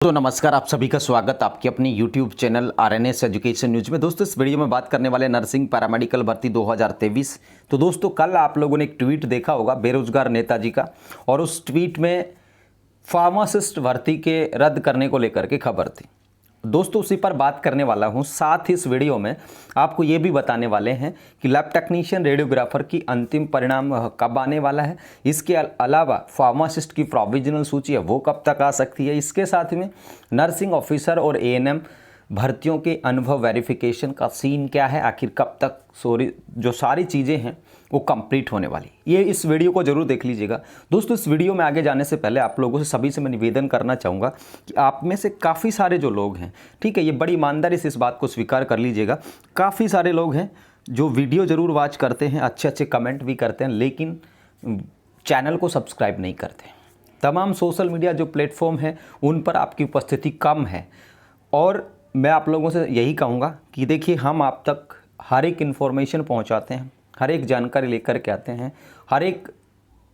तो नमस्कार, आप सभी का स्वागत आपके अपनी YouTube channel RNS education news में। दोस्तों, इस वीडियो में बात करने वाले नर्सिंग पैरामेडिकल भर्ती 2023। तो दोस्तों, कल आप लोगों ने एक ट्वीट देखा होगा बेरोजगार नेताजी का, और उस ट्वीट में फार्मासिस्ट भर्ती के रद्द करने को लेकर के खबर थी। दोस्तों, उसी पर बात करने वाला हूं। साथ ही इस वीडियो में आपको ये भी बताने वाले हैं कि लैब टेक्नीशियन रेडियोग्राफर की अंतिम परिणाम कब आने वाला है। इसके अलावा फार्मासिस्ट की प्रोविजनल सूची है वो कब तक आ सकती है। इसके साथ में नर्सिंग ऑफिसर और ANM भर्तियों के अनुभव वेरिफिकेशन का सीन क्या है, आखिर कब तक जो सारी चीज़ें हैं वो कंप्लीट होने वाली, ये इस वीडियो को जरूर देख लीजिएगा। दोस्तों, इस वीडियो में आगे जाने से पहले आप लोगों से सभी से मैं निवेदन करना चाहूँगा कि आप में से काफ़ी सारे जो लोग हैं, ठीक है, ये बड़ी ईमानदारी से इस बात को स्वीकार कर लीजिएगा, काफ़ी सारे लोग हैं जो वीडियो ज़रूर वॉच करते हैं, अच्छे अच्छे कमेंट भी करते हैं, लेकिन चैनल को सब्सक्राइब नहीं करते। तमाम सोशल मीडिया जो प्लेटफॉर्म है उन पर आपकी उपस्थिति कम है, और मैं आप लोगों से यही कहूँगा कि देखिए, हम आप तक हर एक इन्फॉर्मेशन पहुँचाते हैं, हर एक जानकारी लेकर के आते हैं, हर एक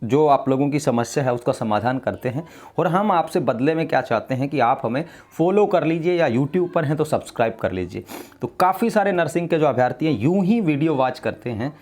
जो आप लोगों की समस्या है उसका समाधान करते हैं, और हम आपसे बदले में क्या चाहते हैं कि आप हमें फॉलो कर लीजिए, या यूट्यूब पर हैं तो सब्सक्राइब कर लीजिए। तो काफ़ी सारे नर्सिंग के जो अभ्यर्थी हैं यूं ही वीडियो वॉच करते हैं,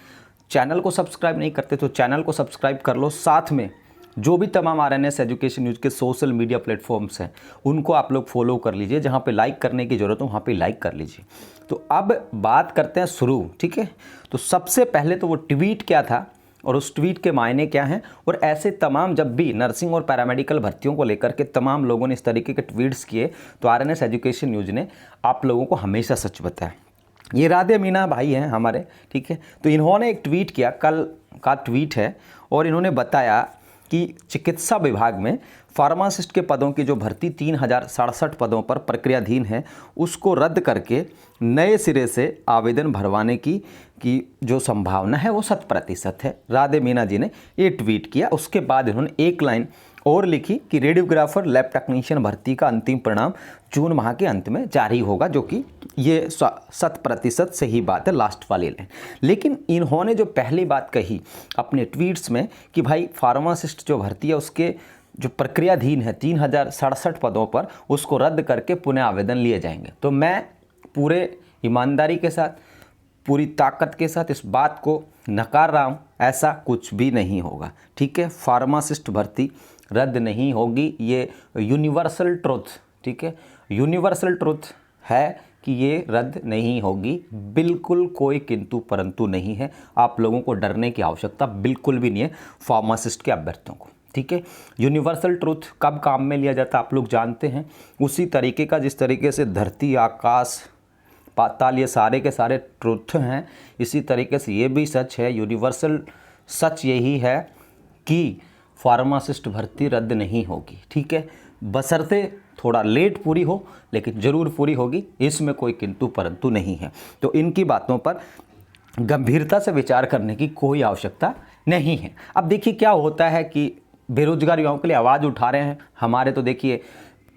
चैनल को सब्सक्राइब नहीं करते। तो चैनल को सब्सक्राइब कर लो, साथ में जो भी तमाम RNS एजुकेशन न्यूज़ के सोशल मीडिया प्लेटफॉर्म्स हैं उनको आप लोग फॉलो कर लीजिए। जहाँ पे लाइक करने की ज़रूरत हो वहाँ पे लाइक कर लीजिए। तो अब बात करते हैं शुरू, ठीक है। तो सबसे पहले तो वो ट्वीट क्या था और उस ट्वीट के मायने क्या हैं, और ऐसे तमाम जब भी नर्सिंग और पैरामेडिकल भर्तियों को लेकर के तमाम लोगों ने इस तरीके के ट्वीट्स किए तो RNS एजुकेशन न्यूज़ ने आप लोगों को हमेशा सच बताया। ये राधे मीना भाई हैं हमारे, ठीक है। तो इन्होंने एक ट्वीट किया, कल का ट्वीट है, और इन्होंने बताया कि चिकित्सा विभाग में फार्मासिस्ट के पदों की जो भर्ती 3067 पदों पर प्रक्रियाधीन है उसको रद्द करके नए सिरे से आवेदन भरवाने की जो संभावना है वो 100% है। राधे मीना जी ने ये ट्वीट किया। उसके बाद इन्होंने एक लाइन और लिखी कि रेडियोग्राफर लैब टेक्नीशियन भर्ती का अंतिम परिणाम जून माह के अंत में जारी होगा, जो कि ये 100% सही बात है, लास्ट वाली लाइन। लेकिन इन्होंने जो पहली बात कही अपने ट्वीट्स में कि भाई फार्मासिस्ट जो भर्ती है उसके जो प्रक्रियाधीन है 3067 पदों पर, उसको रद्द करके पुनः आवेदन लिए जाएंगे। तो मैं पूरे ईमानदारी के साथ, पूरी ताकत के साथ इस बात को नकार रहा हूँ, ऐसा कुछ भी नहीं होगा, ठीक है। फार्मासिस्ट भर्ती रद्द नहीं होगी, ये यूनिवर्सल ट्रुथ, ठीक है, यूनिवर्सल ट्रुथ है कि ये रद्द नहीं होगी। बिल्कुल कोई किंतु परंतु नहीं है। आप लोगों को डरने की आवश्यकता बिल्कुल भी नहीं है फार्मासिस्ट के अभ्यर्थियों को, ठीक है। यूनिवर्सल ट्रुथ कब काम में लिया जाता है आप लोग जानते हैं, उसी तरीके का जिस तरीके से धरती, आकाश, पाताल ये सारे के सारे ट्रुथ हैं, इसी तरीके से ये भी सच है। यूनिवर्सल सच यही है कि फार्मासिस्ट भर्ती रद्द नहीं होगी, ठीक है, बशर्ते थोड़ा लेट पूरी हो, लेकिन ज़रूर पूरी होगी, इसमें कोई किंतु परंतु नहीं है। तो इनकी बातों पर गंभीरता से विचार करने की कोई आवश्यकता नहीं है। अब देखिए क्या होता है कि बेरोजगार युवाओं के लिए आवाज़ उठा रहे हैं हमारे, तो देखिए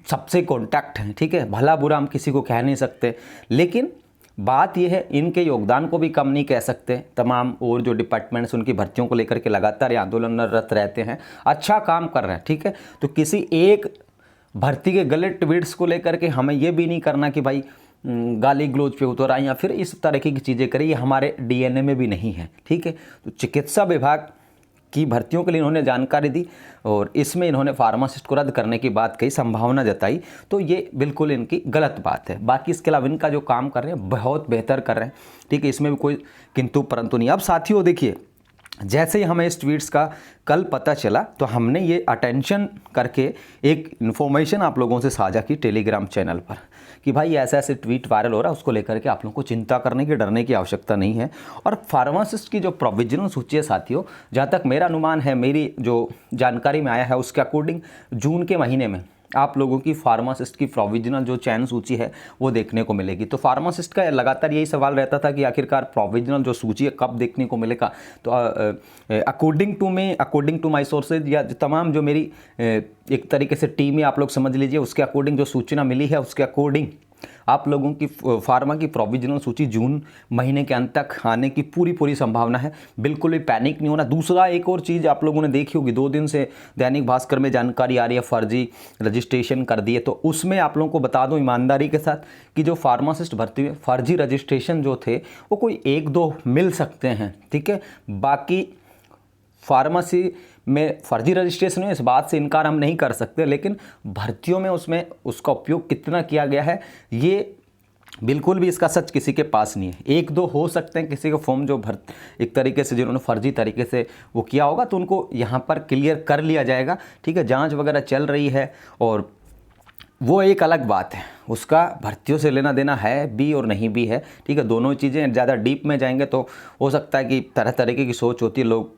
सबसे कॉन्टैक्ट हैं, ठीक है, भला बुरा हम किसी को कह नहीं सकते, लेकिन बात यह है इनके योगदान को भी कम नहीं कह सकते। तमाम और जो डिपार्टमेंट्स उनकी भर्तियों को लेकर के लगातार आंदोलनरत रहते हैं, अच्छा काम कर रहे हैं, ठीक है। तो किसी एक भर्ती के गलत ट्वीट्स को लेकर के हमें ये भी नहीं करना कि भाई गाली गलौज पे उतर आए या फिर इस तरह की चीज़ें करें, ये हमारे DNA में भी नहीं है, ठीक है। तो चिकित्सा विभाग की भर्तियों के लिए इन्होंने जानकारी दी और इसमें इन्होंने फार्मासिस्ट को रद्द करने की बात कही, संभावना जताई, तो ये बिल्कुल इनकी गलत बात है। बाकी इसके अलावा इनका जो काम कर रहे हैं बहुत बेहतर कर रहे हैं, ठीक है, इसमें भी कोई किंतु परंतु नहीं। अब साथियों देखिए, जैसे ही हमें इस ट्वीट्स का कल पता चला तो हमने ये अटेंशन करके एक इन्फॉर्मेशन आप लोगों से साझा की टेलीग्राम चैनल पर कि भाई ऐसे ऐसे ट्वीट वायरल हो रहा है, उसको लेकर के आप लोगों को चिंता करने की, डरने की आवश्यकता नहीं है। और फार्मासिस्ट की जो प्रोविजनल सूची है साथियों, जहाँ तक मेरा अनुमान है, मेरी जो जानकारी में आया है उसके अकॉर्डिंग जून के महीने में आप लोगों की फार्मासिस्ट की प्रोविजनल जो चयन सूची है वो देखने को मिलेगी। तो फार्मासिस्ट का लगातार यही सवाल रहता था कि आखिरकार प्रोविजनल जो सूची है कब देखने को मिलेगा। तो अकॉर्डिंग टू माय सोर्सेज, या तमाम जो मेरी एक तरीके से टीम है आप लोग समझ लीजिए, उसके अकॉर्डिंग जो सूचना मिली है उसके अकॉर्डिंग आप लोगों की फार्मा की प्रोविजनल सूची जून महीने के अंत तक आने की पूरी संभावना है। बिल्कुल भी पैनिक नहीं होना। दूसरा एक और चीज़ आप लोगों ने देखी होगी, 2 दिन से दैनिक भास्कर में जानकारी आ रही है फर्जी रजिस्ट्रेशन कर दिए। तो उसमें आप लोगों को बता दूं ईमानदारी के साथ कि जो फार्मासिस्ट भर्ती हुए फर्जी रजिस्ट्रेशन जो थे वो कोई 1-2 मिल सकते हैं, ठीक है। बाकी फार्मेसी में फर्जी रजिस्ट्रेशन है, इस बात से इनकार हम नहीं कर सकते, लेकिन भर्तियों में उसमें उसका उपयोग कितना किया गया है ये बिल्कुल भी इसका सच किसी के पास नहीं है। 1-2 हो सकते हैं किसी का फॉर्म जो एक तरीके से जिन्होंने फर्जी तरीके से वो किया होगा, तो उनको यहाँ पर क्लियर कर लिया जाएगा, ठीक है। जांच वगैरह चल रही है और वो एक अलग बात है, उसका भर्तियों से लेना देना है भी और नहीं भी है, ठीक है। दोनों चीज़ें ज़्यादा डीप में जाएंगे तो हो सकता है कि तरह तरीके की सोच होती है, लोग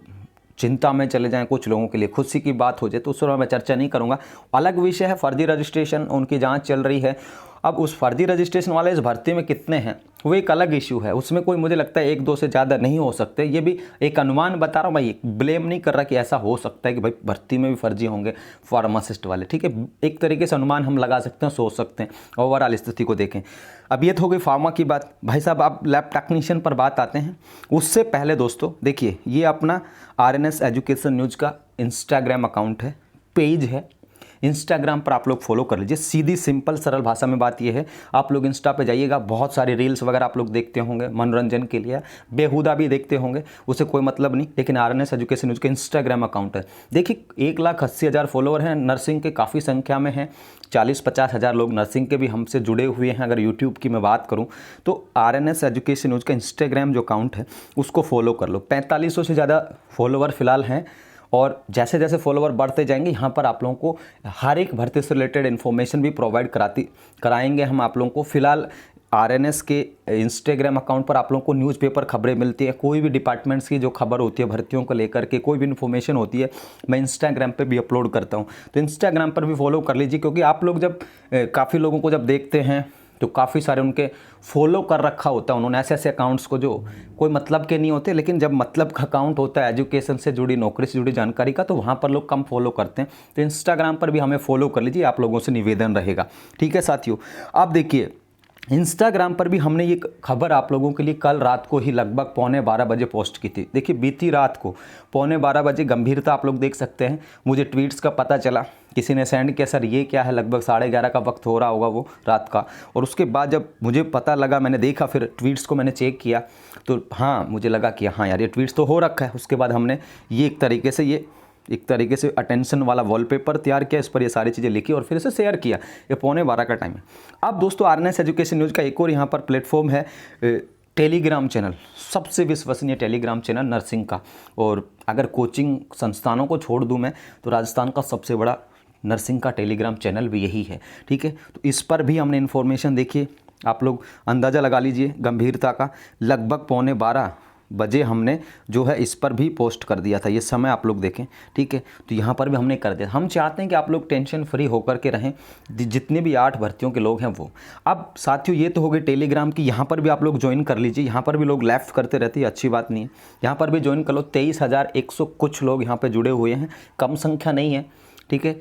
चिंता में चले जाएं, कुछ लोगों के लिए खुशी की बात हो जाए, तो उस पर मैं चर्चा नहीं करूंगा। अलग विषय है फर्जी रजिस्ट्रेशन, उनकी जांच चल रही है। अब उस फर्जी रजिस्ट्रेशन वाले इस भर्ती में कितने हैं वो एक अलग इशू है, उसमें कोई मुझे लगता है 1-2 से ज़्यादा नहीं हो सकते। ये भी एक अनुमान बता रहा हूँ भाई, ब्लेम नहीं कर रहा कि ऐसा हो सकता है कि भाई भर्ती में भी फर्जी होंगे फार्मासिस्ट वाले, ठीक है। एक तरीके से अनुमान हम लगा सकते हैं, सोच सकते हैं। ओवरऑल स्थिति को देखें। अब ये तो हो गई फार्मा की बात। भाई साहब आप लैब टेक्नीशियन पर बात आते हैं। उससे पहले दोस्तों देखिए, ये अपना RNS एजुकेशन न्यूज़ का इंस्टाग्राम अकाउंट है, पेज है। इंस्टाग्राम पर आप लोग फॉलो कर लीजिए। सीधी सिंपल सरल भाषा में बात यह है, आप लोग इंस्टा पे जाइएगा, बहुत सारे रील्स वगैरह आप लोग देखते होंगे मनोरंजन के लिए, बेहुदा भी देखते होंगे, उसे कोई मतलब नहीं, लेकिन RNS एजुकेशन न्यूज़ का इंस्टाग्राम अकाउंट है। देखिए 1,80,000 फॉलोअर हैं, नर्सिंग के काफ़ी संख्या में हैं, 40-50 हज़ार लोग नर्सिंग के भी हमसे जुड़े हुए हैं। अगर यूट्यूब की मैं बात करूँ तो RNS एजुकेशन न्यूज़ का इंस्टाग्राम जो अकाउंट है उसको फॉलो कर लो। 4500 से ज़्यादा फॉलोअर फिलहाल हैं और जैसे जैसे फॉलोवर बढ़ते जाएंगे यहाँ पर आप लोगों को हर एक भर्ती से रिलेटेड इन्फॉर्मेशन भी प्रोवाइड कराएंगे हम आप लोगों को। फिलहाल RNS के इंस्टाग्राम अकाउंट पर आप लोगों को न्यूज़पेपर खबरें मिलती है, कोई भी डिपार्टमेंट्स की जो खबर होती है भर्तियों को लेकर के, कोई भी इन्फॉर्मेशन होती है, मैं इंस्टाग्राम पे भी अपलोड करता हूँ। तो इंस्टाग्राम पर भी फॉलो कर लीजिए, क्योंकि आप लोग जब काफ़ी लोगों को जब देखते हैं तो काफ़ी सारे उनके फॉलो कर रखा होता है उन्होंने, ऐसे अकाउंट्स को जो कोई मतलब के नहीं होते, लेकिन जब मतलब का अकाउंट होता है एजुकेशन से जुड़ी, नौकरी से जुड़ी जानकारी का, तो वहाँ पर लोग कम फॉलो करते हैं। तो इंस्टाग्राम पर भी हमें फॉलो कर लीजिए, आप लोगों से निवेदन रहेगा, ठीक है साथियों। आप देखिए इंस्टाग्राम पर भी हमने ये खबर आप लोगों के लिए कल रात को ही लगभग 11:15 बजे पोस्ट की थी। देखिए बीती रात को 11:15 बजे, गंभीरता आप लोग देख सकते हैं, मुझे ट्वीट्स का पता चला, किसी ने सेंड किया, सर ये क्या है, लगभग 11:30 का वक्त हो रहा होगा वो रात का। और उसके बाद जब मुझे पता लगा, मैंने देखा, फिर ट्वीट्स को मैंने चेक किया, तो हाँ मुझे लगा कि हाँ यार ये ट्वीट्स तो हो रखा है। उसके बाद हमने ये एक तरीके से अटेंशन वाला वॉलपेपर तैयार किया, इस पर ये सारी चीज़ें लिखी और फिर इसे शेयर किया। ये 11:15 का टाइम है। अब दोस्तों RNS एजुकेशन न्यूज़ का एक और यहाँ पर प्लेटफॉर्म है, टेलीग्राम चैनल, सबसे विश्वसनीय टेलीग्राम चैनल नर्सिंग का। और अगर कोचिंग संस्थानों को छोड़ दूँ मैं, तो राजस्थान का सबसे बड़ा नर्सिंग का टेलीग्राम चैनल भी यही है, ठीक है। तो इस पर भी हमने इन्फॉर्मेशन, देखिए आप लोग अंदाज़ा लगा लीजिए गंभीरता का, लगभग 11:15 बजे हमने जो है इस पर भी पोस्ट कर दिया था। ये समय आप लोग देखें, ठीक है। तो यहाँ पर भी हमने कर दिया। हम चाहते हैं कि आप लोग टेंशन फ्री होकर के रहें, जितने भी 8 भर्तियों के लोग हैं वो। अब साथियों ये तो हो गई टेलीग्राम की, यहाँ पर भी आप लोग ज्वाइन कर लीजिए। यहाँ पर भी लोग लेफ्ट करते रहते हैं, अच्छी बात नहीं है, यहाँ पर भी ज्वाइन कर लो। 23,100 कुछ लोग यहाँ पर जुड़े हुए हैं, कम संख्या नहीं है, ठीक है।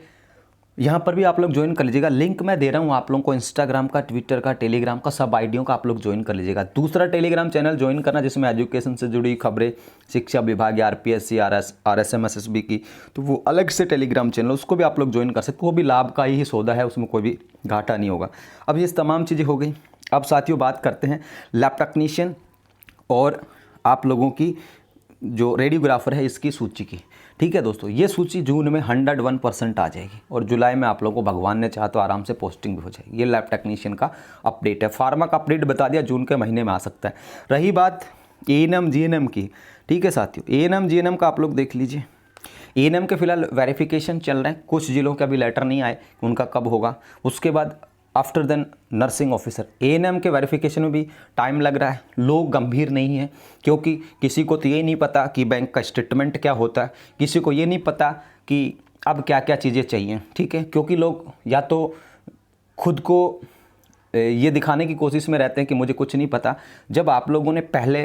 यहाँ पर भी आप लोग ज्वाइन कर लीजिएगा। लिंक मैं दे रहा हूँ आप लोगों को, इंस्टाग्राम का, ट्विटर का, टेलीग्राम का, सब आईडियों का आप लोग ज्वाइन कर लीजिएगा। दूसरा टेलीग्राम चैनल ज्वाइन करना जिसमें एजुकेशन से जुड़ी खबरें, शिक्षा विभाग, RPSC, RSM, SSB की, तो वो अलग से टेलीग्राम चैनल, उसको भी आप लोग ज्वाइन कर सकते हो। वो भी लाभ का ही सौदा है, उसमें कोई भी घाटा नहीं होगा। अब ये तमाम चीज़ें हो गई। अब साथियों बात करते हैं लैब टेक्नीशियन और आप लोगों की जो रेडियोग्राफर है इसकी सूची की, ठीक है दोस्तों। ये सूची जून में 101% आ जाएगी और जुलाई में आप लोगों को भगवान ने चाहा तो आराम से पोस्टिंग भी हो जाएगी। ये लैब टेक्नीशियन का अपडेट है। फार्मा का अपडेट बता दिया, जून के महीने में आ सकता है। रही बात ANM GNM की, ठीक है साथियों, ANM GNM का आप लोग देख लीजिए। ANM के फिलहाल वेरिफिकेशन चल रहे हैं, कुछ जिलों के अभी लेटर नहीं आए, उनका कब होगा। उसके बाद after then nursing officer, ANM के वेरिफिकेशन में भी टाइम लग रहा है। लोग गंभीर नहीं है, क्योंकि किसी को तो ये नहीं पता कि बैंक का स्टेटमेंट क्या होता है, किसी को ये नहीं पता कि अब क्या क्या चीज़ें चाहिए, ठीक है। क्योंकि लोग या तो खुद को ये दिखाने की कोशिश में रहते हैं कि मुझे कुछ नहीं पता। जब आप लोगों ने पहले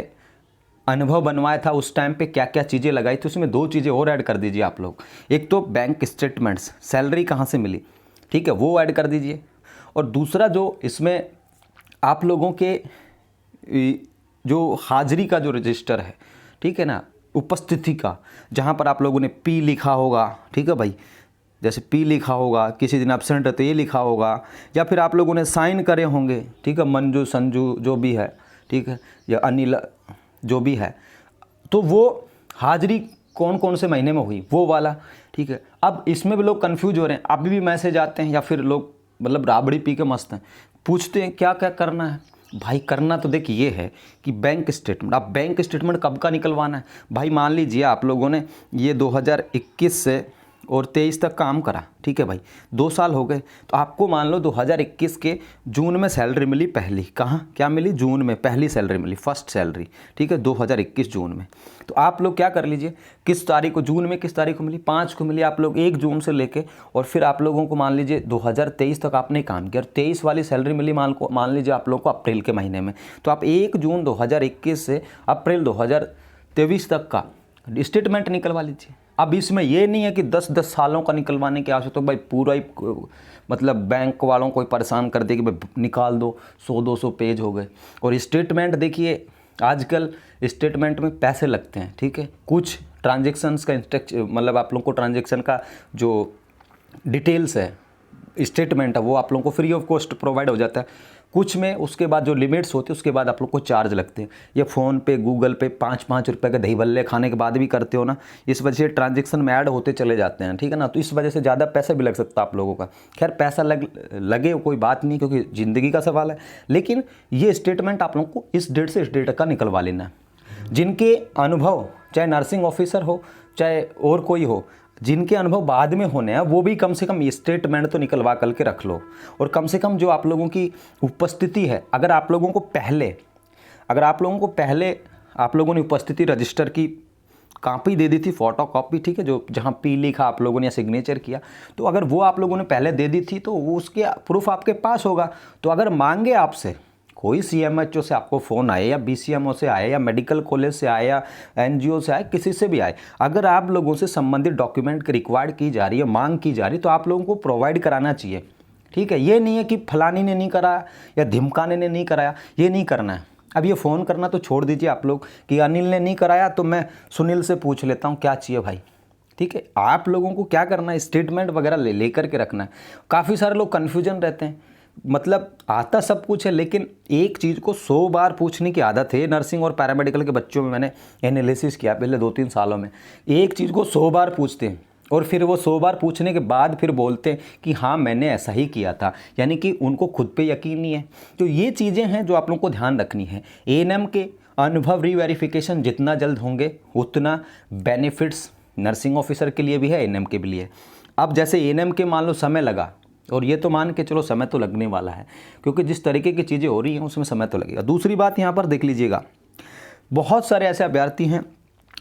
अनुभव बनवाया था उस टाइम पे क्या क्या चीज़ें लगाई थी, उसमें 2 चीज़ें और ऐड कर दीजिए आप लोग। एक तो बैंक स्टेटमेंट्स, सैलरी कहाँ से मिली, ठीक है, वो ऐड कर दीजिए। और दूसरा जो इसमें आप लोगों के जो हाजिरी का जो रजिस्टर है, ठीक है ना, उपस्थिति का, जहाँ पर आप लोगों ने पी लिखा होगा, ठीक है भाई, जैसे पी लिखा होगा, किसी दिन एब्सेंट है तो ये लिखा होगा, या फिर आप लोगों ने साइन करे होंगे, ठीक है, मंजू संजू जो भी है, ठीक है, या अनिल जो भी है, तो वो हाजिरी कौन कौन से महीने में हुई वो वाला, ठीक है। अब इसमें भी लोग कंफ्यूज हो रहे हैं, अभी भी मैसेज आते हैं या फिर लोग मतलब राबड़ी पी के मस्त हैं, पूछते हैं क्या क्या करना है। भाई करना तो देखिए ये है कि बैंक स्टेटमेंट, आप बैंक स्टेटमेंट कब का निकलवाना है भाई। मान लीजिए आप लोगों ने ये 2021 से और 23 तक काम करा, ठीक है भाई, 2 साल हो गए, तो आपको मान लो 2021 के जून में सैलरी मिली पहली, कहाँ क्या मिली, जून में पहली सैलरी मिली, फर्स्ट सैलरी, ठीक है, 2021 जून में। तो आप लोग क्या कर लीजिए, किस तारीख को, जून में किस तारीख को मिली, 5 को मिली, आप लोग 1 जून से लेके और फिर आप लोगों को मान लीजिए 2023 तक आपने काम किया और 23 वाली सैलरी मिली मान लीजिए आप लोग को अप्रैल के महीने में, तो आप 1 जून 2021 से अप्रैल 2023 तक का स्टेटमेंट निकलवा लीजिए। अब इसमें ये नहीं है कि 10-10 सालों का निकलवाने की आवश्यकता, तो भाई पूरा ही मतलब बैंक वालों को परेशान कर दे कि भाई निकाल दो, 100-200 पेज हो गए। और स्टेटमेंट देखिए आजकल स्टेटमेंट में पैसे लगते हैं, ठीक है, कुछ ट्रांजेक्शन्स का मतलब आप लोग को ट्रांजेक्शन का जो डिटेल्स है, स्टेटमेंट है, वो आप लोगों को फ्री ऑफ कॉस्ट प्रोवाइड हो जाता है। कुछ में उसके बाद जो लिमिट्स होती है उसके बाद आप लोग को चार्ज लगते हैं। ये फ़ोन पे, गूगल पे 5-5 रुपये के दही भल्ले खाने के बाद भी करते हो ना, इस वजह से ट्रांजेक्शन में ऐड होते चले जाते हैं, ठीक है ना, तो इस वजह से ज़्यादा पैसा भी लग सकता है आप लोगों का। खैर पैसा लगे कोई बात नहीं, क्योंकि ज़िंदगी का सवाल है, लेकिन ये स्टेटमेंट आप लोग को इस डेट से इस डेट का निकलवा लेना है। जिनके अनुभव, चाहे नर्सिंग ऑफिसर हो चाहे और कोई हो, जिनके अनुभव बाद में होने हैं, वो भी कम से कम स्टेटमेंट तो निकलवा करके रख लो। और कम से कम जो आप लोगों की उपस्थिति है, अगर आप लोगों को पहले आप लोगों ने उपस्थिति रजिस्टर की कॉपी दे दी थी, फोटो कॉपी, ठीक है, जो जहाँ पी लिखा आप लोगों ने या सिग्नेचर किया, तो अगर वो आप लोगों ने पहले दे दी थी तो वो उसके प्रूफ आपके पास होगा। तो अगर मांगे आपसे कोई सीएमएचओ से आपको फ़ोन आए या बीसीएमओ से आए या मेडिकल कॉलेज से आए या एनजीओ से आए, किसी से भी आए, अगर आप लोगों से संबंधित डॉक्यूमेंट की रिक्वायर्ड की जा रही है, मांग की जा रही है, तो आप लोगों को प्रोवाइड कराना चाहिए, ठीक है। ये नहीं है कि फलानी ने नहीं कराया या धिमकाने ने नहीं कराया, ये नहीं करना है। अब ये फ़ोन करना तो छोड़ दीजिए आप लोग कि अनिल ने नहीं कराया तो मैं सुनील से पूछ लेता हूँ क्या चाहिए भाई, ठीक है। आप लोगों को क्या करना है, स्टेटमेंट वगैरह ले करके रखना है। काफ़ी सारे लोग कन्फ्यूजन रहते हैं, मतलब आता सब कुछ है, लेकिन एक चीज़ को 100 बार पूछने की आदत है। नर्सिंग और पैरामेडिकल के बच्चों में मैंने एनालिसिस किया पिछले 2-3 सालों में, एक चीज़ को 100 बार पूछते हैं और फिर वो 100 बार पूछने के बाद फिर बोलते हैं कि हाँ मैंने ऐसा ही किया था, यानी कि उनको खुद पे यकीन नहीं है। तो ये चीज़ें हैं जो आप लोगों को ध्यान रखनी है। एएनएम के अनुभव रीवेरिफिकेशन जितना जल्द होंगे उतना बेनिफिट्स नर्सिंग ऑफिसर के लिए भी है, एएनएम के भी लिए। अब जैसे एएनएम के मान लो समय लगा, और ये तो मान के चलो समय तो लगने वाला है, क्योंकि जिस तरीके की चीज़ें हो रही हैं उसमें समय तो लगेगा। दूसरी बात यहाँ पर देख लीजिएगा, बहुत सारे ऐसे अभ्यर्थी हैं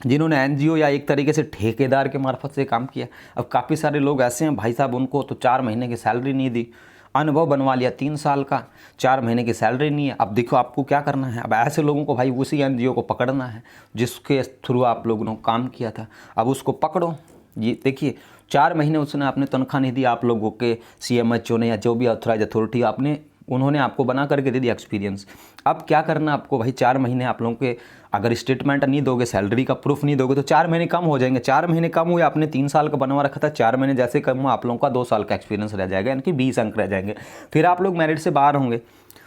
जिन्होंने एनजीओ या एक तरीके से ठेकेदार के मार्फत से काम किया। अब काफ़ी सारे लोग ऐसे हैं भाई साहब, उनको तो 4 महीने की सैलरी नहीं दी, अनुभव बनवा लिया 3 साल का, 4 महीने की सैलरी नहीं है। अब देखो आपको क्या करना है, अब ऐसे लोगों को भाई उसी एनजीओ को पकड़ना है जिसके थ्रू आप लोगों ने काम किया था, अब उसको पकड़ो। ये देखिए 4 महीने उसने आपने तनख्वाह नहीं दी, आप लोगों के सीएमएचओ ने या जो भी ऑथराइज अथॉरिटी उन्होंने आपको बना करके दे दिया एक्सपीरियंस। अब क्या करना आपको भाई, 4 महीने आप लोगों के अगर स्टेटमेंट नहीं दोगे, सैलरी का प्रूफ नहीं दोगे, तो 4 महीने कम हो जाएंगे। 4 महीने कम हुए, आपने 3 साल का बनवा रखा था, 4 महीने जैसे कम हुआ आप लोगों का 2 साल का एक्सपीरियंस रह जाएगा, यानी कि 20 अंक रह जाएंगे, फिर आप लोग मेरिट से बाहर होंगे।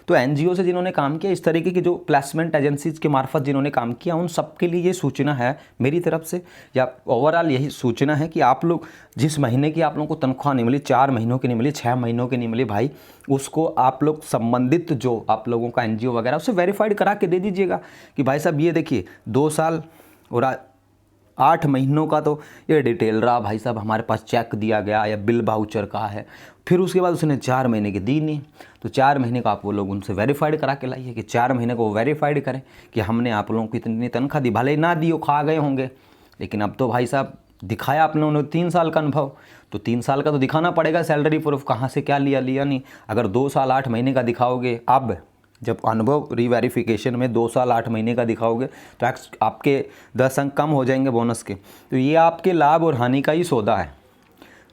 तो एनजीओ से जिन्होंने काम किया, इस तरीके की जो प्लेसमेंट एजेंसीज के मार्फत जिन्होंने काम किया, उन सब के लिए ये सूचना है मेरी तरफ से, या ओवरऑल यही सूचना है कि आप लोग जिस महीने की आप लोगों को तनख्वाह नहीं मिली, 4 महीनों की नहीं मिली, 6 महीनों की नहीं मिली भाई, उसको आप लोग संबंधित जो आप लोगों का एनजीओ वगैरह उससे वेरीफाइड करा के दे दीजिएगा कि भाई साहब ये देखिए 2 साल और 8 महीनों का तो ये डिटेल रहा भाई साहब, हमारे पास चेक दिया गया या बिल वाउचर का है। फिर उसके बाद उसने 4 महीने की दी नहीं, तो 4 महीने का आप वो लोग उनसे वेरीफाइड करा के लाइए कि 4 महीने को वो वेरीफाइड करें कि हमने आप लोगों को इतनी तनख्वाह दी, भले ही ना दी हो, खा गए होंगे, लेकिन अब तो भाई साहब दिखाया आप लोगों ने 3 साल का अनुभव, तो 3 साल का तो दिखाना पड़ेगा सैलरी प्रूफ, कहाँ से क्या लिया नहीं। अगर 2 साल 8 महीने का दिखाओगे, अब जब अनुभव रीवेरिफिकेशन में 2 साल 8 महीने का दिखाओगे तो आपके 10 अंक कम हो जाएंगे बोनस के। तो ये आपके लाभ और हानि का ही सौदा है।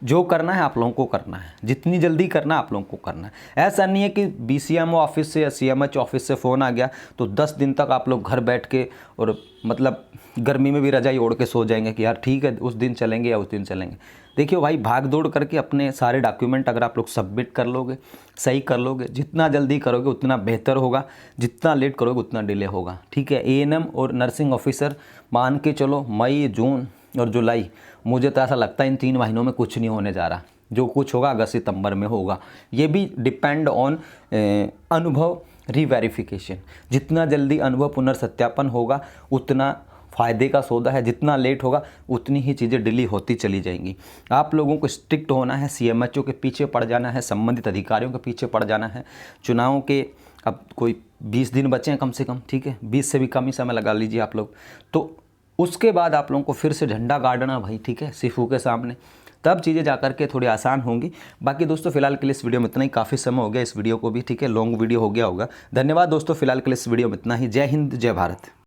जो करना है आप लोगों को करना है, जितनी जल्दी करना है आप लोगों को करना है। ऐसा नहीं है कि BCMO ऑफिस से या CMH ऑफिस से फ़ोन आ गया तो 10 दिन तक आप लोग घर बैठ के और मतलब गर्मी में भी रजाई ओढ़ के सो जाएंगे कि यार ठीक है उस दिन चलेंगे या उस दिन चलेंगे। देखिए भाई, भाग दौड़ करके अपने सारे डॉक्यूमेंट अगर आप लोग सबमिट कर लोगे, सही कर लोगे, जितना जल्दी करोगे उतना बेहतर होगा, जितना लेट करोगे उतना डिले होगा। ठीक है, ANM और नर्सिंग ऑफिसर मान के चलो मई, जून और जुलाई, मुझे तो ऐसा लगता है इन 3 महीनों में कुछ नहीं होने जा रहा। जो कुछ होगा अगस्त सितंबर में होगा। ये भी डिपेंड ऑन अनुभव रीवेरिफिकेशन। जितना जल्दी अनुभव पुनर्सत्यापन होगा उतना फ़ायदे का सौदा है, जितना लेट होगा उतनी ही चीज़ें डिले होती चली जाएंगी। आप लोगों को स्ट्रिक्ट होना है, CMHO के पीछे पड़ जाना है, संबंधित अधिकारियों के पीछे पड़ जाना है। चुनाव के अब कोई 20 दिन बचे हैं कम से कम, ठीक है, 20 से भी कम ही समय लगा लीजिए आप लोग। तो उसके बाद आप लोगों को फिर से झंडा गाड़ना भाई, ठीक है, सिफू के सामने, तब चीज़ें जाकर के थोड़ी आसान होंगी। बाकी दोस्तों फिलहाल के लिए इस वीडियो में इतना ही, काफ़ी समय हो गया इस वीडियो को भी, ठीक है, लॉन्ग वीडियो हो गया होगा। धन्यवाद दोस्तों, फिलहाल के लिए इस वीडियो में इतना ही। जय हिंद, जय भारत।